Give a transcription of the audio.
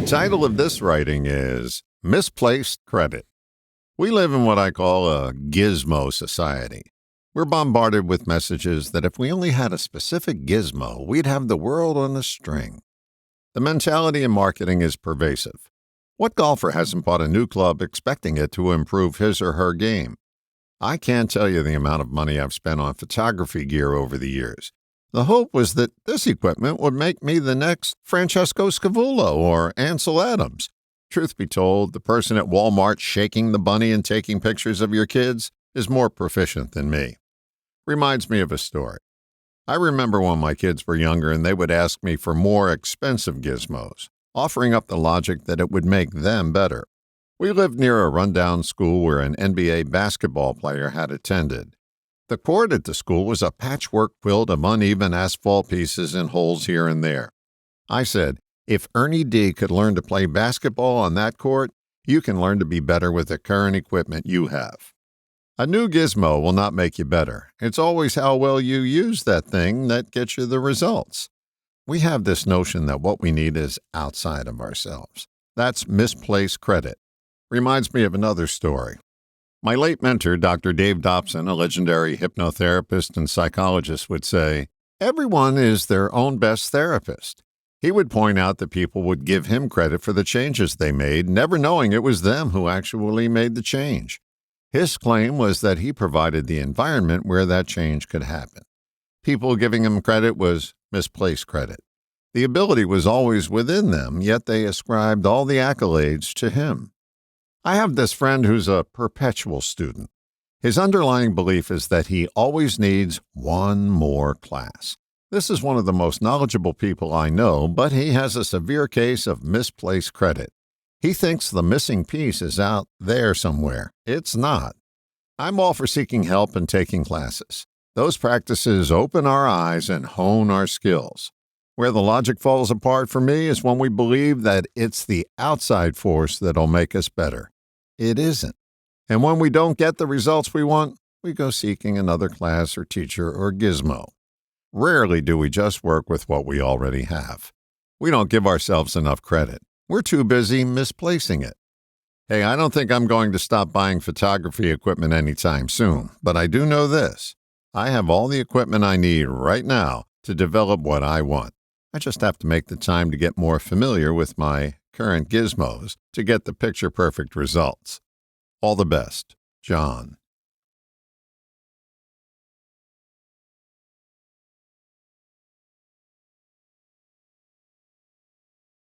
title of this writing is Misplaced Credit. We live in what I call a gizmo society. We're bombarded with messages that if we only had a specific gizmo, we'd have the world on a string. The mentality in marketing is pervasive. What golfer hasn't bought a new club expecting it to improve his or her game? I can't tell you the amount of money I've spent on photography gear over the years. The hope was that this equipment would make me the next Francesco Scavullo or Ansel Adams. Truth be told, the person at Walmart shaking the bunny and taking pictures of your kids is more proficient than me. Reminds me of a story. I remember when my kids were younger and they would ask me for more expensive gizmos, offering up the logic that it would make them better. We lived near a rundown school where an NBA basketball player had attended. The court at the school was a patchwork quilt of uneven asphalt pieces and holes here and there. I said, if Ernie D could learn to play basketball on that court, you can learn to be better with the current equipment you have. A new gizmo will not make you better. It's always how well you use that thing that gets you the results. We have this notion that what we need is outside of ourselves. That's misplaced credit. Reminds me of another story. My late mentor, Dr. Dave Dobson, a legendary hypnotherapist and psychologist, would say, everyone is their own best therapist. He would point out that people would give him credit for the changes they made, never knowing it was them who actually made the change. His claim was that he provided the environment where that change could happen. People giving him credit was misplaced credit. The ability was always within them, yet they ascribed all the accolades to him. I have this friend who's a perpetual student. His underlying belief is that he always needs one more class. This is one of the most knowledgeable people I know, but he has a severe case of misplaced credit. He thinks the missing piece is out there somewhere. It's not. I'm all for seeking help and taking classes. Those practices open our eyes and hone our skills. Where the logic falls apart for me is when we believe that it's the outside force that'll make us better. It isn't. And when we don't get the results we want, we go seeking another class or teacher or gizmo. Rarely do we just work with what we already have. We don't give ourselves enough credit. We're too busy misplacing it. Hey, I don't think I'm going to stop buying photography equipment anytime soon, but I do know this. I have all the equipment I need right now to develop what I want. I just have to make the time to get more familiar with my current gizmos to get the picture-perfect results. All the best, John.